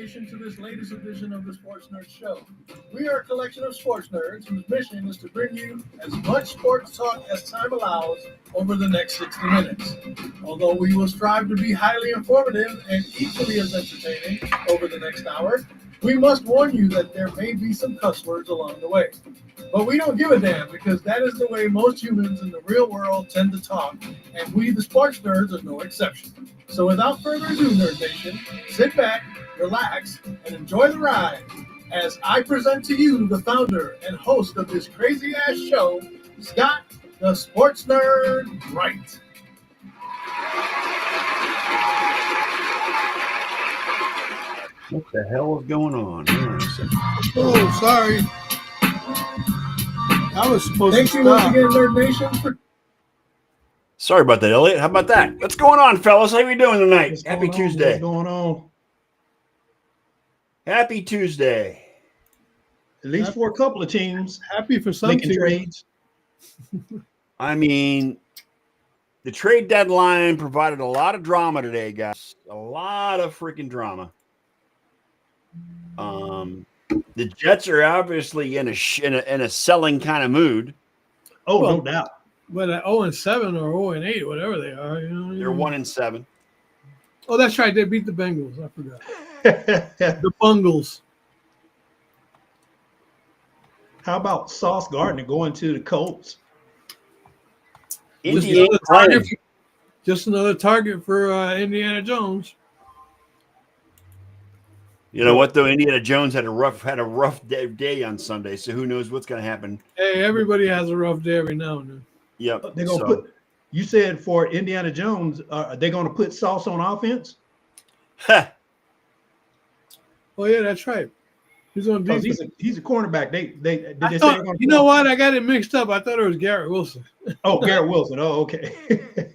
nation, to this latest edition of the Sports Nerd Show. We are a collection of sports nerds whose mission is to bring you as much sports talk as time allows over the next 60 minutes. Although we will strive to be highly informative and equally as entertaining over the next hour, we must warn you that there may be some cuss words along the way. But we don't give a damn because that is the way most humans in the real world tend to talk, and we, the sports nerds, are no exception. So without further ado, Nerd Nation, sit back, relax, and enjoy the ride as I present to you the founder and host of this crazy-ass show, Scott, the Sports Nerd Wright. What the hell is going on? Oh, sorry. I was supposed to stop. Thank you once again, Nerd Nation. Sorry about that, Elliot. How about that? What's going on, fellas? How we doing tonight? Happy Tuesday. What's going on? Happy Tuesday. At least for a couple of teams. Happy for some making teams. Trades. I mean, the trade deadline provided a lot of drama today, guys. A lot of freaking drama. The Jets are obviously in a selling kind of mood. Oh, well, no doubt. But 0-7 or 0-8, whatever they are, They're 1-7. Oh, that's right. They beat the Bengals. I forgot. The Bungles. How about Sauce Gardner going to the Colts? Just another target for Indiana Jones. You know what though? Indiana Jones had a rough day on Sunday, so who knows what's going to happen? Hey, everybody has a rough day every now and then. Yep. They're gonna put. You said for Indiana Jones, are they going to put Sauce on offense? Ha. Oh yeah, that's right. He's on defense. He's a cornerback. They you know what? I got it mixed up. I thought it was Garrett Wilson. Oh, Garrett Wilson. Oh, okay.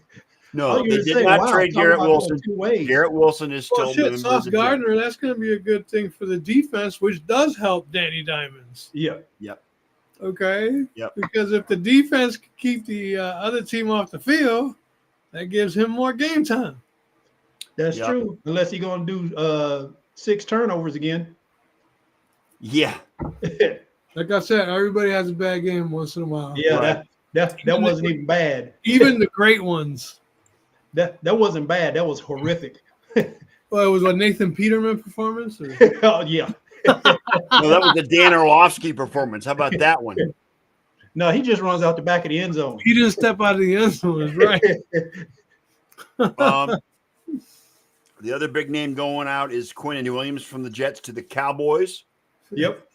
No, they did not trade Garrett Wilson. Garrett Wilson is still moving. Sauce Gardner, that's going to be a good thing for the defense, which does help Danny Diamonds. Yeah. Yep. Okay. Yep. Because if the defense can keep the other team off the field, that gives him more game time. That's true. Unless he's going to do 6 turnovers again. Yeah. Like I said, everybody has a bad game once in a while. Yeah, right. that wasn't even bad. Even the great ones. That wasn't bad. That was horrific. Well, it was a Nathan Peterman performance? Or? Oh, yeah. No, that was the Dan Orlovsky performance. How about that one? No, he just runs out the back of the end zone. He didn't step out of the end zone, right? The other big name going out is Quinnen Williams from the Jets to the Cowboys. Yep.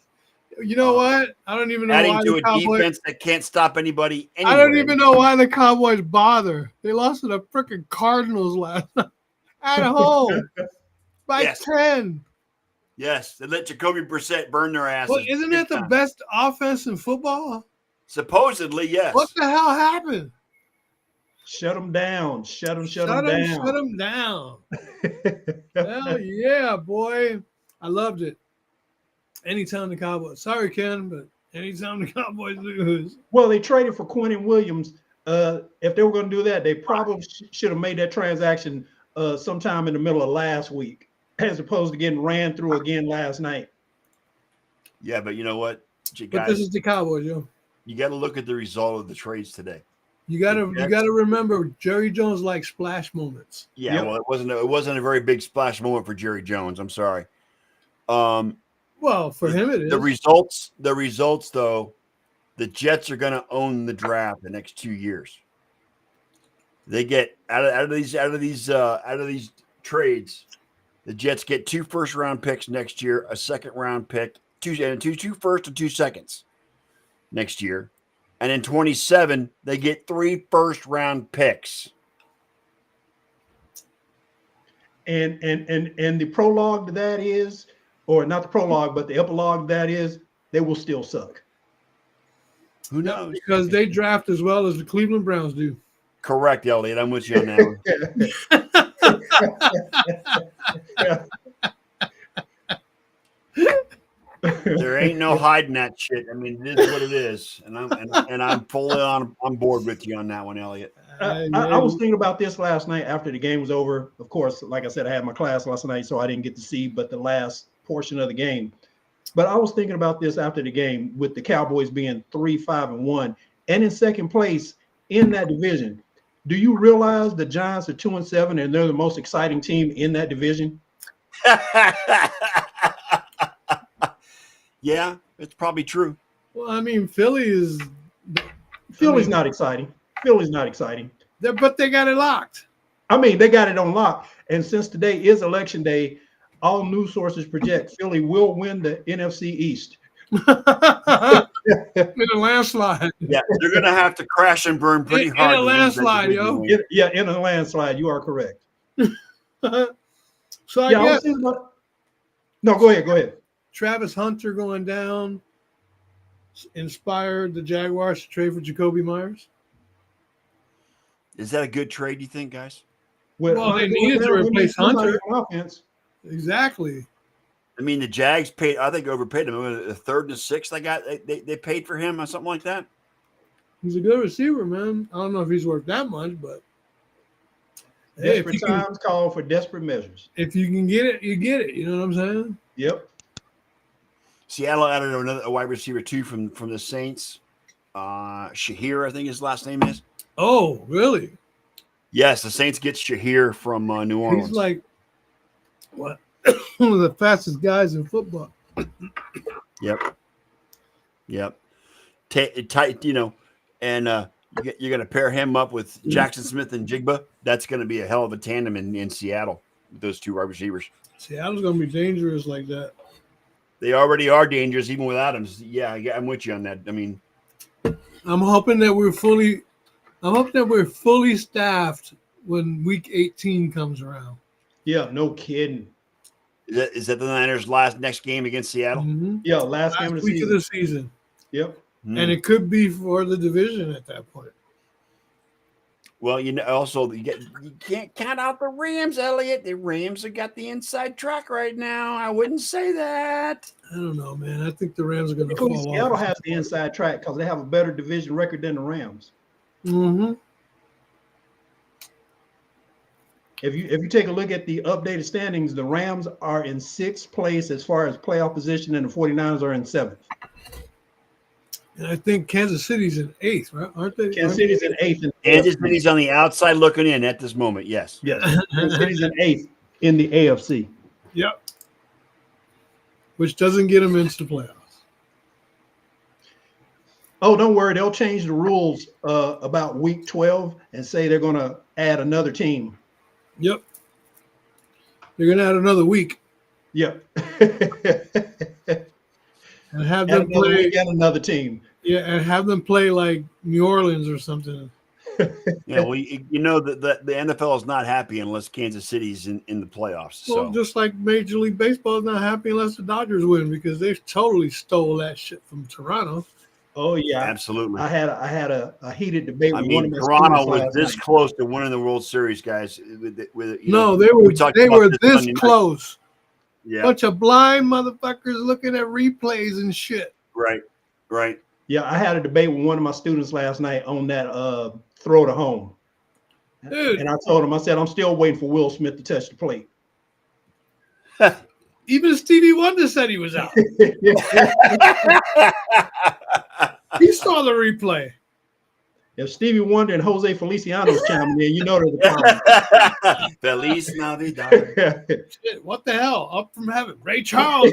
You know what? I don't even know adding why to the a Cowboys, defense that can't stop anybody anyway. I don't even know why the Cowboys bother. They lost to the freaking Cardinals last night at home by 10. Yes, they let Jacoby Brissett burn their asses. Well, isn't that the best offense in football? Supposedly, yes. What the hell happened? Shut them down. Shut them down. Hell yeah, boy. I loved it. Anytime the Cowboys. Sorry, Ken, but anytime the Cowboys lose. Well, they traded for Quinnen Williams. If they were going to do that, they probably should have made that transaction sometime in the middle of last week, as opposed to getting ran through again last night. Yeah, but you know what? But this is the Cowboys, yo. You got to look at the result of the trades today. You got to remember Jerry Jones likes splash moments. Yeah, yep. Well, it wasn't a very big splash moment for Jerry Jones. I'm sorry. Well, for him it is. The results though, the Jets are going to own the draft the next 2 years. They get out of these trades, the Jets get 2 first-round picks next year, a second-round pick, two first and 2 seconds next year. And in 27, they get 3 first-round picks. And the prologue to that is, or not the prologue, but the epilogue to that is, they will still suck. Who knows? Because they draft as well as the Cleveland Browns do. Correct, Elliot. I'm with you on that one. There ain't no hiding that shit. I mean, it is what it is, and I'm fully on board with you on that one, Elliot. I was thinking about this last night after the game was over. Of course, like I said, I had my class last night, so I didn't get to see but the last portion of the game. But I was thinking about this after the game with the Cowboys being 3-5-1 and in second place in that division. Do you realize the Giants are 2-7 and they're the most exciting team in that division? Yeah, it's probably true. Well, I mean, Philly's not exciting. Philly's not exciting. but they got it locked. I mean, they got it on lock. And since today is election day, all news sources project Philly will win the NFC East. In a landslide. Yeah, they're going to have to crash and burn pretty In hard. a landslide, yo. In a landslide. You are correct. So I guess no, go ahead. Travis Hunter going down inspired the Jaguars to trade for Jacoby Myers. Is that a good trade, you think, guys? Well, they needed to replace Hunter. Offense. Exactly. I mean, the Jags paid, I think, overpaid him. The third and the sixth they paid for him or something like that. He's a good receiver, man. I don't know if he's worth that much, but desperate times call for desperate measures. If you can get it, you get it. You know what I'm saying? Yep. Seattle added a wide receiver too from the Saints. Shahir, I think his last name is. Oh, really? Yes, the Saints get Shahir from New Orleans. He's like what? One of the fastest guys in football. Yep. Tight, and you're going to pair him up with Jackson Smith and Jigba. That's going to be a hell of a tandem in Seattle with those two wide receivers. Seattle's going to be dangerous like that. They already are dangerous even without him. Yeah, I'm with you on that. I mean, I'm hoping that we're fully staffed when week 18 comes around. Yeah, no kidding. Is that the Niners' next game against Seattle? Mm-hmm. Yeah, last game of the week season. of the season. Yep. And it could be for the division at that point. Well, also you can't count out the Rams, Elliot. The Rams have got the inside track right now. I wouldn't say that. I don't know, man. I think the Rams are going to fall off. Seattle has the inside track because they have a better division record than the Rams. Mm-hmm. If you take a look at the updated standings, the Rams are in 6th place as far as playoff position, and the 49ers are in 7th. And I think Kansas City's in 8th, right? Aren't they? Kansas City's in 8th. Kansas City's on the outside looking in at this moment, yes. Yes. Kansas City's in 8th in the AFC. Yep. Which doesn't get them into the playoffs. Oh, don't worry. They'll change the rules about week 12 and say they're going to add another team. Yep. They're going to add another week. Yep. And have them play another team. Yeah, and have them play like New Orleans or something. Yeah, well, the NFL is not happy unless Kansas City's in the playoffs. Well, So just like Major League Baseball is not happy unless the Dodgers win because they totally stole that shit from Toronto. Oh yeah, absolutely. I had a heated debate. I with mean, one of my Toronto students was this night. close to winning the World Series, guys. No, they were this Sunday night. close. Yeah, Bunch of blind motherfuckers looking at replays and shit. right. Yeah, I had a debate with one of my students last night on that throw to home. Dude. And I told him, I said, I'm still waiting for Will Smith to touch the plate. Even Stevie Wonder said he was out. He saw the replay. If Stevie Wonder and Jose Feliciano's chiming in, you know there's a problem. Feliz Navidad. Shit, what the hell? Up from heaven. Ray Charles.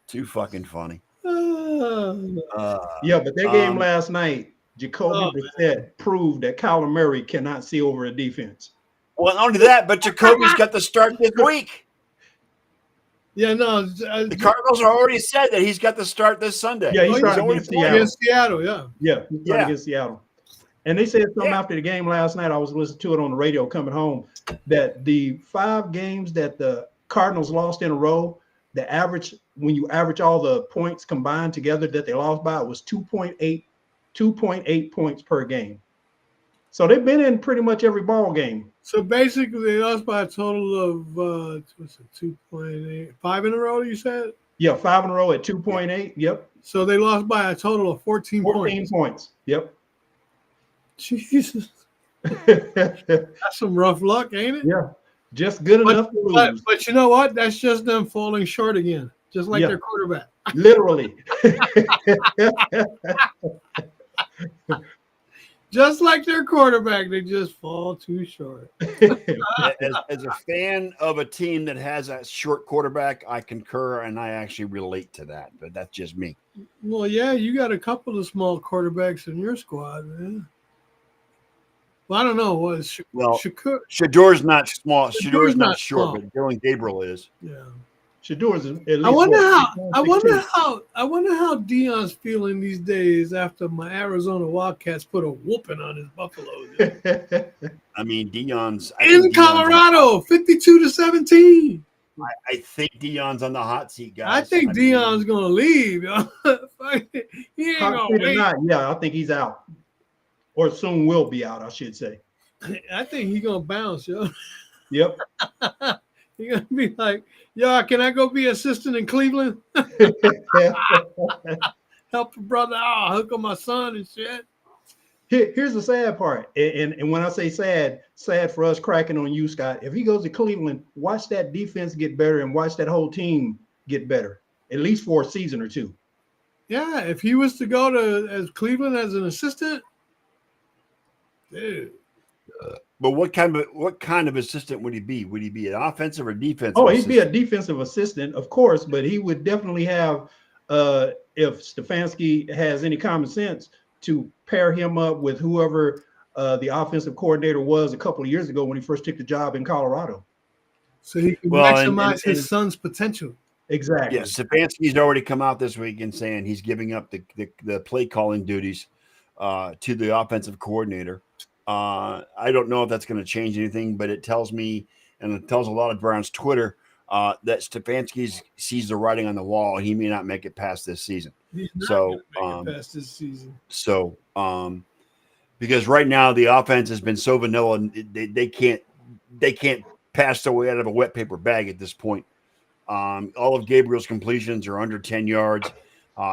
Too fucking funny. Yeah, but that game last night, Jacoby Brissett proved that Kyler Murray cannot see over a defense. Well, not only that, but Jacoby's got the start this week. Yeah, no. The Cardinals are already said that he's got the start this Sunday. Yeah, he's starting against Seattle. Against Seattle, yeah. Yeah, he's starting against Seattle. And they said something after the game last night. I was listening to it on the radio coming home that the 5 games that the Cardinals lost in a row, the average, when you average all the points combined together that they lost by, it was 2.8 points per game. So they've been in pretty much every ball game. So basically, they lost by a total of 2.8, 5 in a row. You said? Yeah, 5 in a row at 2.8. Yep. So they lost by a total of 14 points. Yep. Jesus. That's some rough luck, ain't it? Yeah, just good enough to lose. But you know what? That's just them falling short again, just like Yeah. their quarterback. Literally. Just like their quarterback, they just fall too short. As a fan of a team that has a short quarterback, I concur and I actually relate to that. But that's just me. Well, yeah, you got a couple of small quarterbacks in your squad, man. Well, I don't know. Was Shakur? Shador's not small. Shador's Shador's not not short, small. but Dylan Gabriel is. Yeah. Shador's at least I wonder what, how Deion's feeling these days after my Arizona Wildcats put a whooping on his Buffaloes I mean, Deion's in Colorado, 52-17. I think Deion's on the hot seat, guys. I think Deion's gonna leave. Yo. He ain't Hot gonna seat or wait. not, yeah, I think he's out, or soon will be out, I should say. I think he's gonna bounce, yo. Yep. He's gonna be like, yo, can I go be assistant in Cleveland? Help a brother out, hook on my son and shit. Here's the sad part, and when I say sad for us cracking on you, Scott. If he goes to Cleveland, watch that defense get better and watch that whole team get better, at least for a season or two. Yeah, if he was to go to as Cleveland as an assistant, dude. But what kind of assistant would he be? Would he be an offensive or defensive? Oh, assistant? he'd be a defensive assistant, of course, but he would definitely have, if Stefanski has any common sense, to pair him up with whoever the offensive coordinator was a couple of years ago when he first took the job in Colorado. So he can maximize his son's potential. Exactly. Yeah, Stefanski's already come out this week and saying he's giving up the play calling duties to the offensive coordinator. I don't know if that's going to change anything, but it tells me, and it tells a lot of Browns Twitter, that Stefanski sees the writing on the wall, and he may not make it past this season. He's not So, gonna make it past this season. So, because right now the offense has been so vanilla, and they can't pass their way out of a wet paper bag at this point. All of Gabriel's completions are under 10 yards.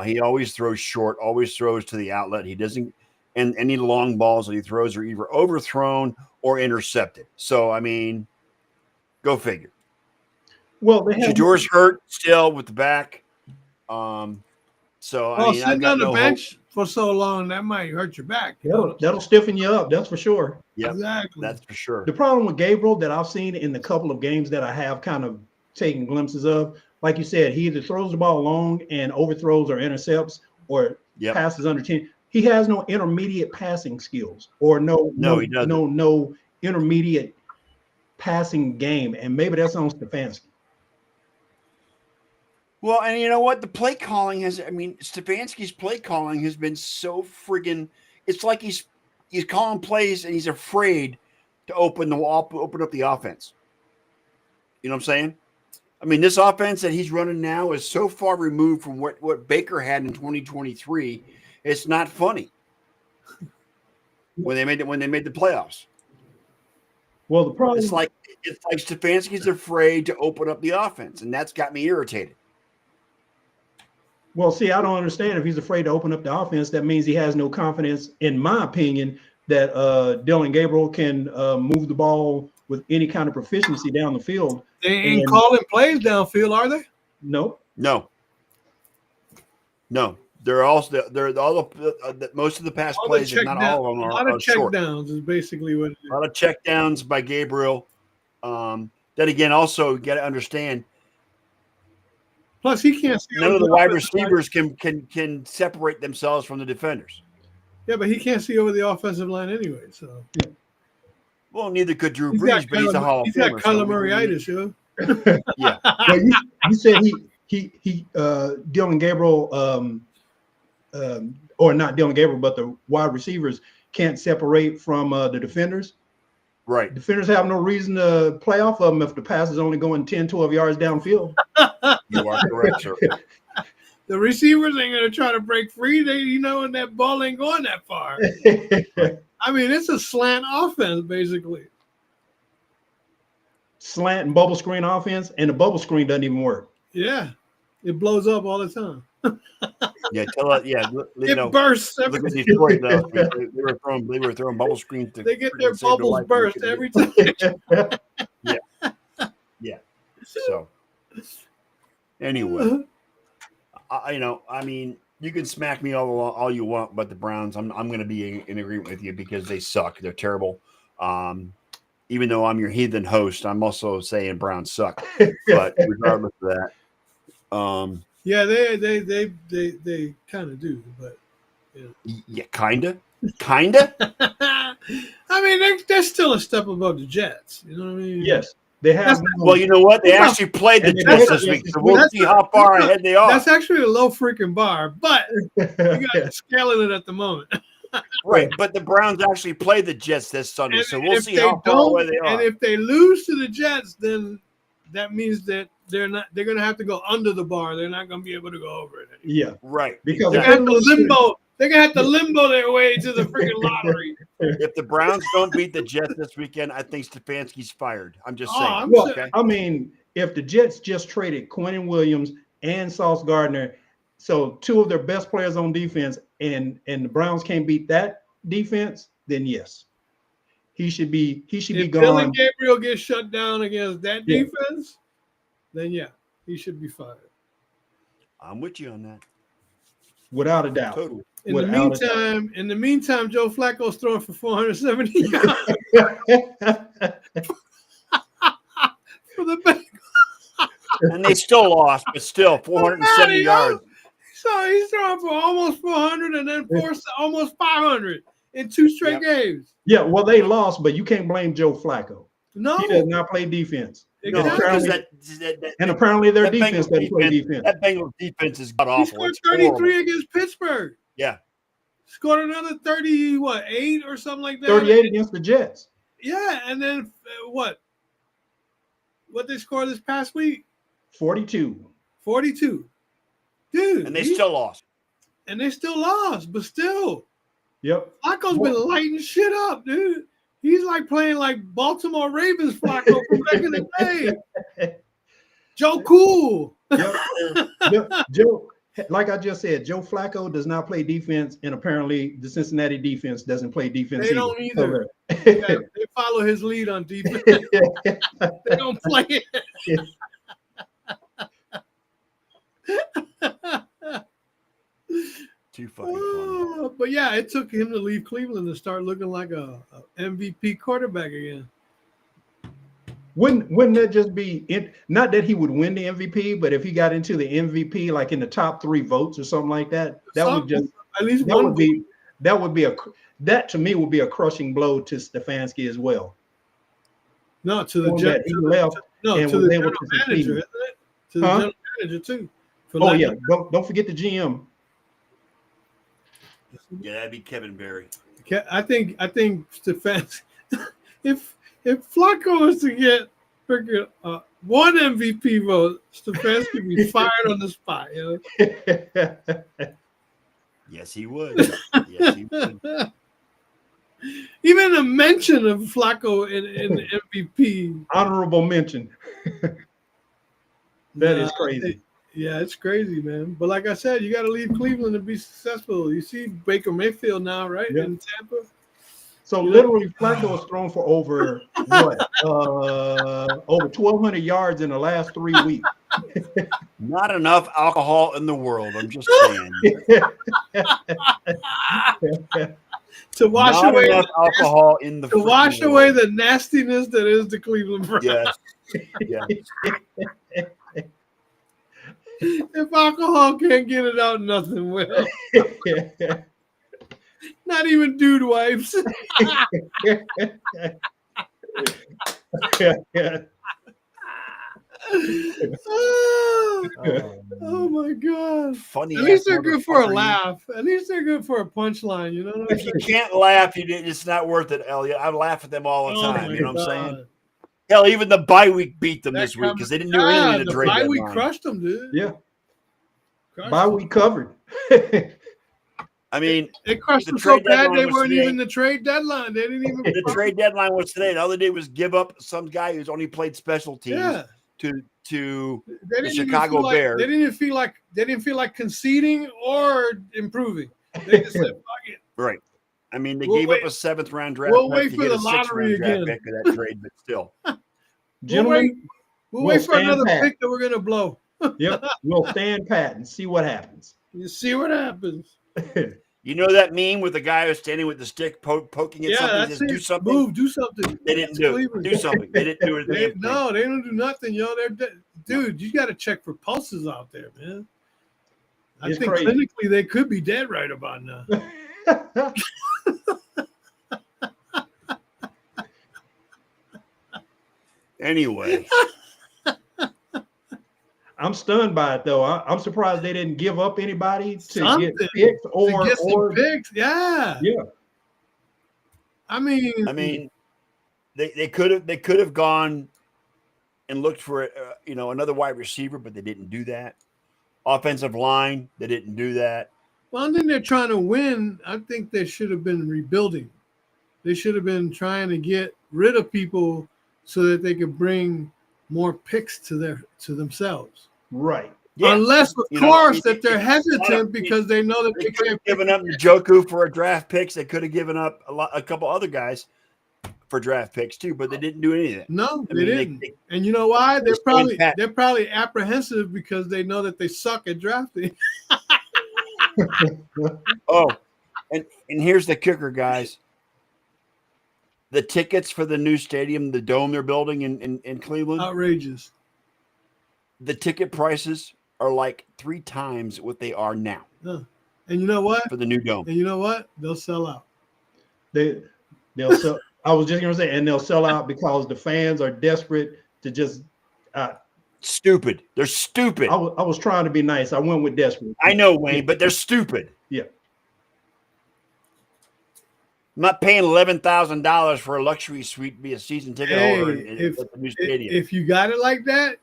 He always throws short, always throws to the outlet. He doesn't, and any long balls that he throws are either overthrown or intercepted. So, I mean, go figure. Well, they have Shador's hurt still with the back. So, I mean, sitting on the bench for so long, that might hurt your back. that'll stiffen you up, that's for sure. Yep, Exactly. that's for sure. The problem with Gabriel that I've seen in the couple of games that I have kind of taken glimpses of, like you said, he either throws the ball long and overthrows or intercepts, or passes under 10. He has no intermediate passing skills, or no intermediate passing game, and maybe that's on Stefanski. Well, and you know what? The play calling Stefanski's play calling has been so friggin'. It's like he's calling plays and he's afraid to open up the offense. You know what I'm saying? I mean, this offense that he's running now is so far removed from what Baker had in 2023. It's not funny. When they made the playoffs. Well, the problem it's like Stefanski's afraid to open up the offense, and that's got me irritated. Well, see, I don't understand. If he's afraid to open up the offense, that means he has no confidence, in my opinion, that Dylan Gabriel can move the ball with any kind of proficiency down the field. They ain't calling plays downfield, are they? Nope. No. They're all the most of the pass plays, if not all of them, a lot of check short. downs is basically what it is. A lot of check downs by Gabriel. Then again, also you got to understand. Plus, he can't see. None of the wide receivers can separate themselves from the defenders. Yeah, but he can't see over the offensive line anyway. So, well, neither could Drew Brees, but he's a Hall of Famer. He's got Kyler Murray-itis, yo. Yeah. Well, you said he Dylan Gabriel, or not Dylan Gabriel, but the wide receivers can't separate from the defenders. Right. Defenders have no reason to play off of them if the pass is only going 10, 12 yards downfield. You are correct, sir. The receivers ain't going to try to break free. And that ball ain't going that far. I mean, it's a slant offense, basically. Slant and bubble screen offense, and the bubble screen doesn't even work. Yeah. It blows up all the time. Yeah, tell us. Yeah, you It know, bursts look every at Detroit though. They were throwing bubble screens to They get their freaking save bubbles life. burst every time. Yeah. So anyway, I mean, you can smack me all you want, but the Browns, I'm going to be in agreement with you because they suck. They're terrible. Even though I'm your heathen host, I'm also saying Browns suck. But regardless of that, Yeah, they kind of do, but yeah, kinda. I mean, they're still a step above the Jets. You know what I mean? Yes, they have. Well, you know what? They actually played the And they Jets played this week, the so we'll Jets. see how far ahead they are. That's actually a low freaking bar, but you got scaling it at the moment. Right, but the Browns actually play the Jets this Sunday, And so we'll if see they how far away they And are. if they lose to the Jets, then that means that they're going to have to go under the bar. They're not going to be able to go over it anymore. Yeah, Right, because They're going to have to limbo. They're going to have to limbo their way to the freaking lottery. if the Browns don't beat the Jets this weekend, I think Stefanski's fired. I'm just saying. I'm Well, okay? I mean, if the Jets just traded Quentin Williams and Sauce Gardner, so two of their best players on defense, and the Browns can't beat that defense, then yes, he should be If gone. Billy Gabriel gets shut down against that Yeah. defense, then yeah, he should be fired. I'm with you on that. Without a doubt. Totally. In Without the meantime, Joe Flacco's throwing for 470 yards for the Bengals. And they still lost, but still 470 yards. So he's throwing for almost 400 and then almost 500 in 2 straight games. Yeah, well, they lost, but you can't blame Joe Flacco. No, He does not play defense. No, exactly. because And apparently their that defense Bengals doesn't play defense. That Bengals defense is god He awful. scored It's 33 horrible. against Pittsburgh. Yeah. Scored another 8 or something like that. 38 against the Jets. Yeah, and then what? What they scored this past week? 42. 42. Dude. And they still lost. And they still lost, but still. Yep. Flacco's been lighting shit up, dude. He's like playing like Baltimore Ravens Flacco from back in the day. Joe Cool. Yep. Joe, like I just said, Joe Flacco does not play defense, and apparently the Cincinnati defense doesn't play defense. They don't either. So, Yeah, they follow his lead on defense. They don't play it. Too fucking fun. But yeah, it took him to leave Cleveland to start looking like a MVP quarterback again. Wouldn't that just be it? Not that he would win the MVP, but if he got into the MVP, like in the top 3 votes or something like that, would just at least that one would be that to me would be a crushing blow to Stefanski as well. No, to the Knowing Jets. that he left. No, and to was the able general to succeed. manager, isn't it? To the general manager too. Oh yeah, don't forget the GM. Yeah, that'd be Kevin Berry. I think Stefanski. if Flacco was to get freaking one MVP vote, Stefanski would be fired on the spot. You know? Yes, he would. Yes, he would. Even a mention of Flacco in the MVP. Honorable mention. That is crazy. Yeah, it's crazy, man. But like I said, you got to leave Cleveland to be successful. You see Baker Mayfield now, right? Yeah. In Tampa. So literally, Flacco was thrown for over over 1,200 yards in the last 3 weeks. Not enough alcohol in the world. I'm just saying. To wash Not away enough alcohol in the to wash freaking away world. the nastiness that is the Cleveland Browns. Yes. Yeah. If alcohol can't get it out, nothing will. Not even dude wipes. Oh my god! Funny. At least they're ass good for a motherfucker. laugh. At least they're good for a punchline. You know what I'm If you saying? can't laugh, it's not worth it, Elliot. I laugh at them all the Oh time. my You know what I'm God. saying? Hell, even the bye week beat them That this week because they didn't do Yeah, anything to the trade bye deadline. week crushed them, dude. Yeah, Crushed bye them. week covered. I mean, It crushed the them so trade bad deadline they was weren't today. even the trade deadline. They didn't even. the trade deadline was today. The other day was give up some guy who's only played special teams Yeah, to They the didn't even Chicago feel like, Bears. They didn't feel like conceding or improving. They just said, "Fuck it, Right. I mean, they We'll gave wait- up a 7th-round draft we'll pick wait to for get the a 6th-round lottery draft again." pick for that trade, but still. Gentlemen, We'll we'll wait for stand another pat. pick that we're gonna blow. Yep, we'll stand pat and see what happens. You see what happens. You know that meme with the guy who's standing with the stick poking at Yeah, something? that's Says, do it. something. Move, do something. They didn't That's do it. Cleveland. Do something. They didn't do a damn thing. No, they don't do nothing, yo. Dude, you got to check for pulses out there, man. I It's think crazy. clinically they could be dead right about now. Anyway, I'm stunned by it though. I'm surprised they didn't give up anybody to Something get picks to or get some picks. Yeah. I mean, they could have gone and looked for another wide receiver, but they didn't do that. Offensive line, they didn't do that. well, I think they're trying to win. I think they should have been rebuilding. They should have been trying to get rid of people so that they could bring more picks to themselves. Right. Yeah. Unless, of course, that they're hesitant because they know that they could have given up Njoku for a draft picks. They could have given up a couple other guys for draft picks too, but they didn't do anything. No, they didn't. And you know why? They're probably apprehensive because they know that they suck at drafting. Oh, and here's the kicker, guys. The tickets for the new stadium, the dome they're building in Cleveland, outrageous. The ticket prices are like 3 times what they are now. And you know what? For the new dome. And you know what? They'll sell out. They'll sell. I was just going to say, and they'll sell out because the fans are desperate to just. Stupid. They're stupid. I was trying to be nice. I went with desperate. I know, Wayne, but they're stupid. Yeah. I'm not paying $11,000 for a luxury suite to be a season ticket holder at the new stadium. If you got it like that,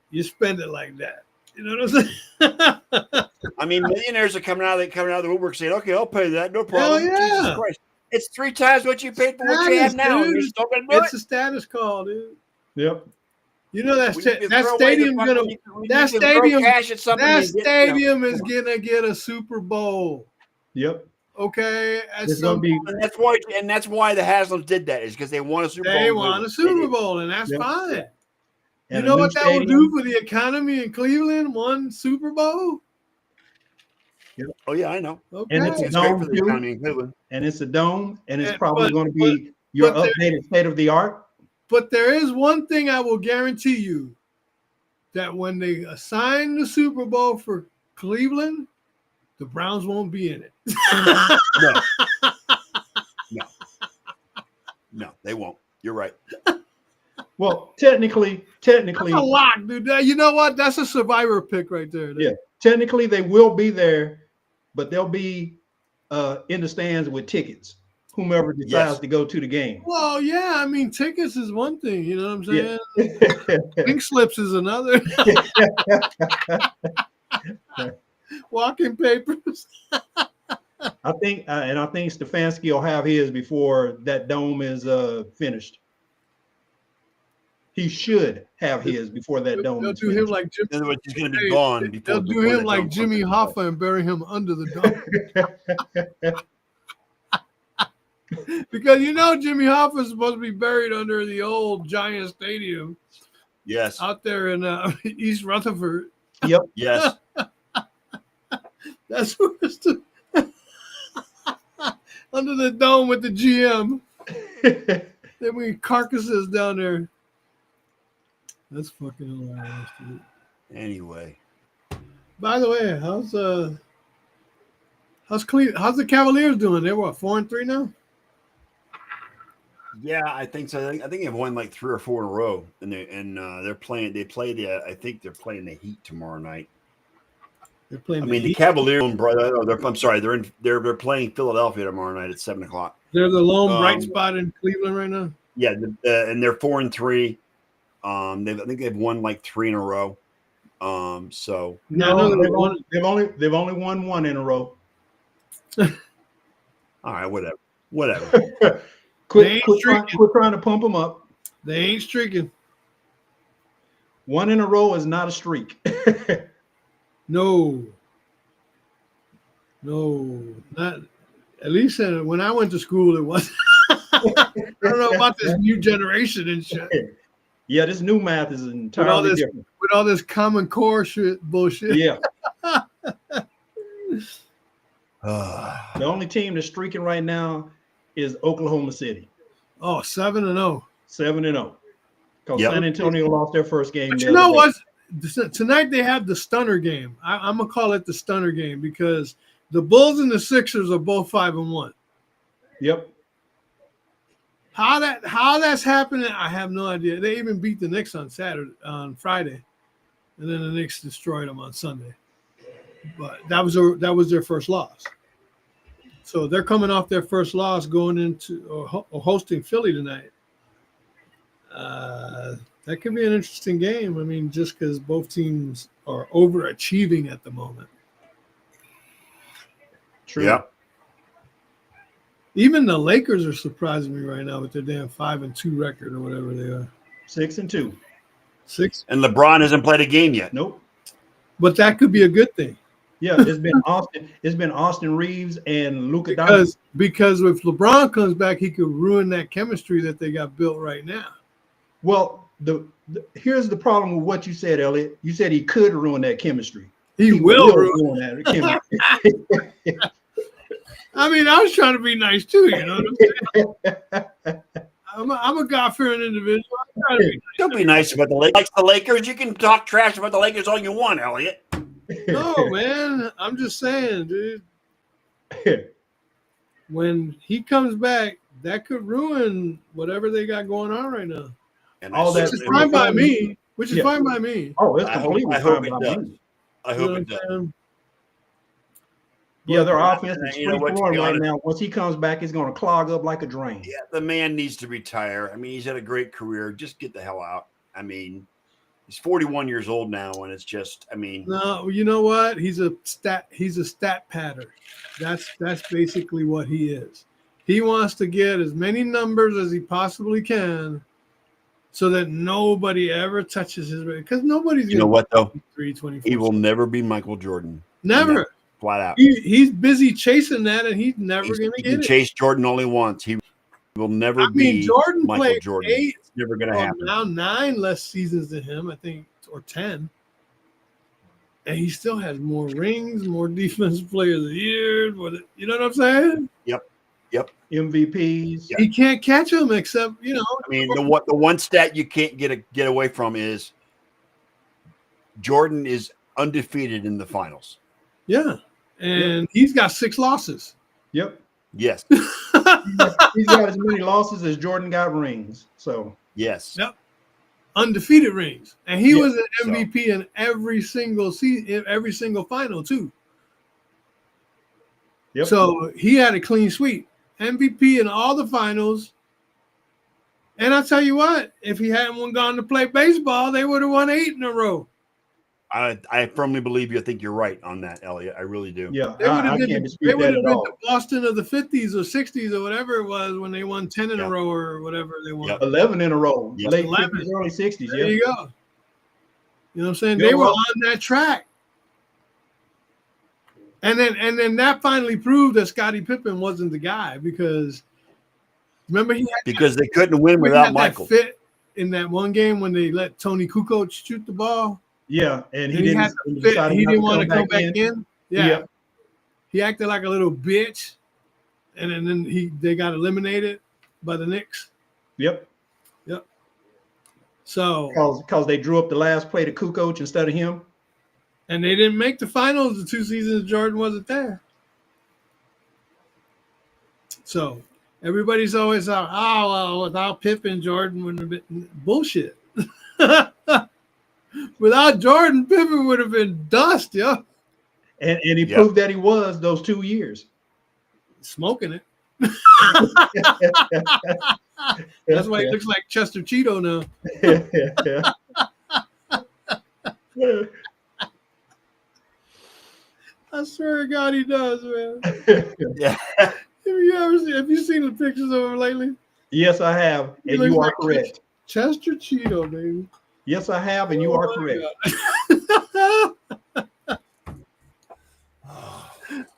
you spend it like that. You know what I'm saying? I mean, millionaires are coming out of the woodwork saying, "Okay, I'll pay that, no problem." Hell yeah. Jesus Christ. It's 3 times what you paid for what you have now. And you're still gonna do it's a status call, dude. Yep. You know that stadium's gonna get a Super Bowl. Yep. Okay. It's gonna be, and that's why the Haslams did that, is because they want a Super Bowl. They want a Super Bowl, and that's fine. And you know what that will do for the economy in Cleveland? 1 Super Bowl. Yep. Oh yeah, I know. Okay. And it's a dome for the economy in Cleveland. And it's a dome, and it's probably going to be your updated state of the art. But there is one thing I will guarantee you: that when they assign the Super Bowl for Cleveland, the Browns won't be in it. No, they won't. You're right. Well, technically, that's a lock, dude. You know what? That's a survivor pick right there. Yeah, technically they will be there, but they'll be in the stands with tickets. Whomever decides to go to the game. Well, yeah, I mean, tickets is one thing. You know what I'm saying? Yeah. Pink slips is another. Walking papers. I think Stefanski will have his before that dome is finished. He should have his before that dome. They'll do him like Jimmy. In other words, he's going to be gone before. They'll do him like Jimmy Hoffa and bury him under the dome. Because Jimmy Hoffa is supposed to be buried under the old Giant Stadium. Yes. Out there in East Rutherford. Yep. Yes. That's where it's under the dome with the GM. Then we carcasses down there. That's fucking hilarious, dude. Anyway. By the way, how's the Cavaliers doing? They're what, 4-3 now? Yeah, I think so. I think they've won like 3 or 4 in a row, and they're playing. They play I think they're playing the Heat tomorrow night. They're playing. The Cavaliers. I'm sorry. They're playing Philadelphia tomorrow night at 7:00. They're the lone bright spot in Cleveland right now. Yeah, and they're 4-3. I think they've won like 3 in a row. So no, they've only won 1 in a row. All right, whatever. Quit trying to pump them up. They ain't streaking. 1 in a row is not a streak. No, not at least when I went to school. It was. I don't know about this new generation and shit. Yeah, this new math is entirely different. With all this Common Core shit bullshit. Yeah. Ah. The only team that's streaking right now is Oklahoma City. Oh, 7-0. 7-0. Because Yep. San Antonio lost their first game. But the you know other day. what? Tonight they have the stunner game. I'm gonna call it the stunner game because the Bulls and the Sixers are both 5-1. Yep. How that's happening, I have no idea. They even beat the Knicks on Friday, and then the Knicks destroyed them on Sunday. But that was their first loss. So they're coming off their first loss, going into or hosting Philly tonight. That could be an interesting game. I mean, just because both teams are overachieving at the moment. True. Yeah. Even the Lakers are surprising me right now with their damn 5-2 record or whatever they are. 6-2. 6, And LeBron hasn't played a game yet. Nope. but that could be a good thing. Yeah, it's been Austin. It's been Austin Reeves and Luka Doncic. Because if LeBron comes back, he could ruin that chemistry that they got built right now. Well, here's the problem with what you said, Elliot. You said he could ruin that chemistry. He will ruin. that chemistry. I mean, I was trying to be nice too. You know what I'm saying? I'm a God-fearing individual. I'm trying to be Don't be nice about the Lakers. Like the Lakers, you can talk trash about the Lakers all you want, Elliot. No, man. I'm just saying, dude. When he comes back, that could ruin whatever they got going on right now. And All that- Which is fine by me. Which is Yeah. fine by me. Oh, it's I hope- completely I hope fine it by does. me. I You know hope what it I'm does. saying? Yeah, their offense is You know what, to be free-flowing right honest- now. Once he comes back, it's going to clog up like a drain. Yeah, the man needs to retire. I mean, he's had a great career. Just get the hell out. I mean, he's 41 years old now, and it's just, I mean, No, you know what? He's a stat patter. That's basically what he is. He wants to get as many numbers as he possibly can so that nobody ever touches his record. Because nobody's you know what, though? 24. He will never be Michael Jordan. Never. Flat out. He's busy chasing that, and he's never He going to can get it. chase Jordan only once. He will never I mean, be Jordan Michael played Jordan. 8, It's never going to or happen. now 9 less seasons than him, I think, or 10. And he still has more rings, more defensive player of the year. You know what I'm saying? MVPs. Yeah. He can't catch him except, I mean, the one stat you can't get away from is Jordan is undefeated in the finals. yeah. And he's got 6 losses. Yep. Yes. He's got as many losses as Jordan got rings. So Yes. Yep. Undefeated rings. And he Yeah, was an so- MVP in every single season, in every single final, too. yep. So he had a clean sweep. MVP in all the finals. And I'll tell you what, if he hadn't gone to play baseball, they would have won 8 in a row. I firmly believe you. I think you're right on that, Elliot. I really do. yeah, They would I have been, can't they dispute would that have at been all. the Boston of the 50s or 60s or whatever it was when they won 10 in Yeah. a row or whatever they won. Yep. 11 in a row. Yep. Late 11. 50s, early 60s. There Yeah. you go. You know what I'm saying? You know They were what? on that track. And then that finally proved that Scottie Pippen wasn't the guy because remember he had Because they couldn't win that without Michael. fit in that one game when they let Tony Kukoc shoot the ball. Yeah, and he And didn't. had he to fit. decided He not didn't want to come back in. in. Yeah. Yeah. He acted like a little bitch. And then they got eliminated by the Knicks. Yep. So Because they drew up the last play to Kukoc instead of him. and they didn't make the finals the 2 seasons Jordan wasn't there. So everybody's always out, oh, well, without Pippen, Jordan wouldn't have been bullshit. Without Jordan, Pippen would have been dust, yo. And he Yeah. proved that he was those 2 years. Smoking it. That's why he looks like Chester Cheeto now. I swear to God, he does, man. Yeah. Have you seen the pictures of him lately? Yes, I have. He And looks you are like correct. Chester Cheeto, baby. Yes, I have, and you are Oh, correct.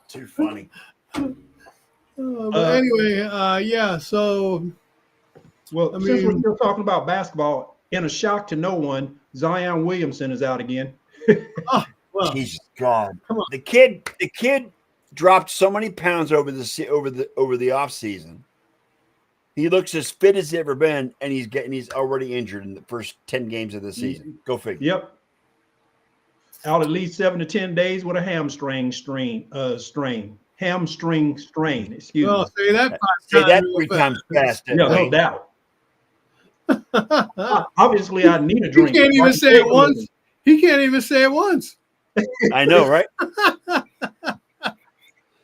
Too funny. But anyway, yeah. So Well, I since we're mean- still talking about basketball, in a shock to no one, Zion Williamson is out again. well, Jesus God. Come on. The kid dropped so many pounds over the off season. He looks as fit as he's ever been, and he's already injured in the first 10 games of the season. Go figure. Yep. Out at least 7 to 10 days with a hamstring strain. Hamstring strain. Excuse well, me. say that. Say that real 3 times fast. Yeah, no Wayne. doubt. Obviously, I need a He drink. can't even say it once. He can't even say it once. I know, right? I'm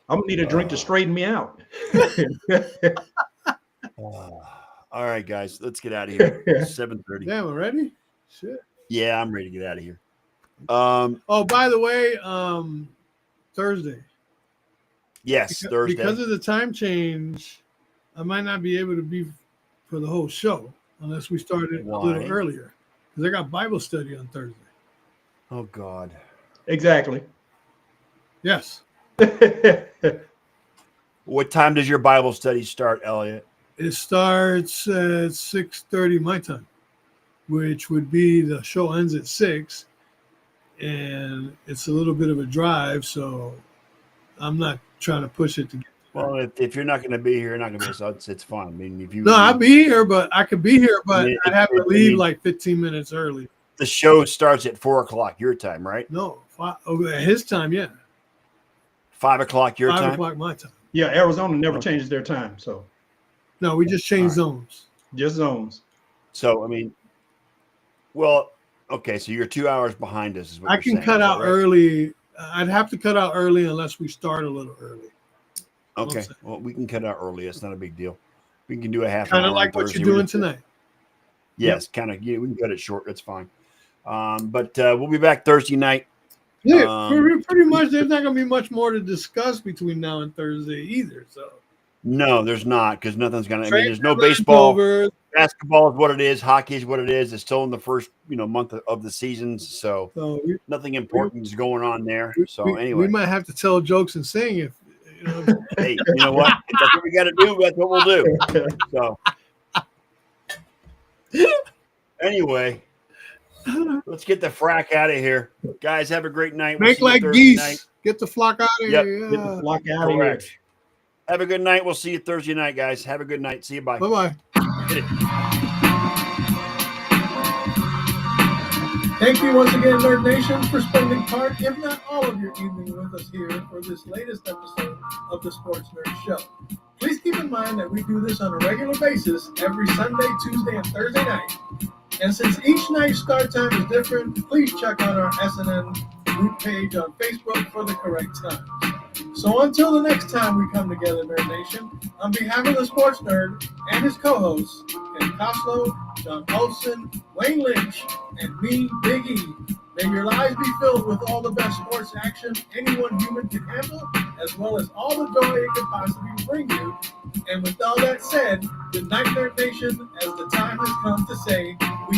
gonna need a drink to straighten me out. All right, guys, let's get out of here. 7:30. Damn, already? Shit. Yeah, I'm ready to get out of here. Oh, by the way, Thursday. Yes, Thursday. Because of the time change, I might not be able to be for the whole show unless we started a little Why? earlier. Because I got Bible study on Thursday. Oh God. Exactly. Yes. What time does your Bible study start, Elliot? It starts at 6:30 my time, which would be the show ends at 6, and it's a little bit of a drive, so I'm not trying to push it to get. Well, if you're not going to be here, you're not going to be. So it's fine. I mean, if you No, I'll be here, but I could be here, but Yeah, I'd have to I leave mean- like 15 minutes early. the show starts at 4:00 your time, right? No, at his time, yeah. 5:00 your 5 time. o'clock my time. Yeah, Arizona never changes their time, so No, we just changed All zones. just zones. So I mean, well, okay. So you're 2 hours behind us. Is what I you're can saying, cut is that out right? early. I'd have to cut out early unless we start a little early. Okay. saying. Well, we can cut out early. It's not a big deal. We can do a half. Kind an of hour like on what Thursday. you're doing tonight. Yes, kind of. Yeah, we can cut it short. That's fine. But we'll be back Thursday night. Yeah, pretty much. There's not going to be much more to discuss between now and Thursday either. So No, there's not, because nothing's gonna. I mean, Trade there's no deadline's baseball. over. Basketball is what it is. Hockey is what it is. It's still in the first month of the seasons, so So nothing important is going on there. So we anyway, might have to tell jokes and sing if hey, you know what? If that's what we got to do. That's what we'll do. So anyway, let's get the frack out of here, guys. Have a great night. We'll make see you like Thursday geese. night. Get the flock out of Yep, here. Get the flock out of here. Correct. Have a good night. We'll see you Thursday night, guys. Have a good night. See you. Bye. Bye bye. Hit it. Thank you once again, Nerd Nation, for spending part, if not all of your evening with us here for this latest episode of the Sports Nerd Show. Please keep in mind that we do this on a regular basis every Sunday, Tuesday, and Thursday night. And since each night's start time is different, please check out our SNN group page on Facebook for the correct times. So until the next time we come together, Nerd Nation, on behalf of the Sports Nerd and his co-hosts, Ken Koslow, John Olson, Wayne Lynch, and me, Big E, may your lives be filled with all the best sports action anyone human can handle, as well as all the joy it can possibly bring you. And with all that said, good night, Nerd Nation, as the time has come to say, we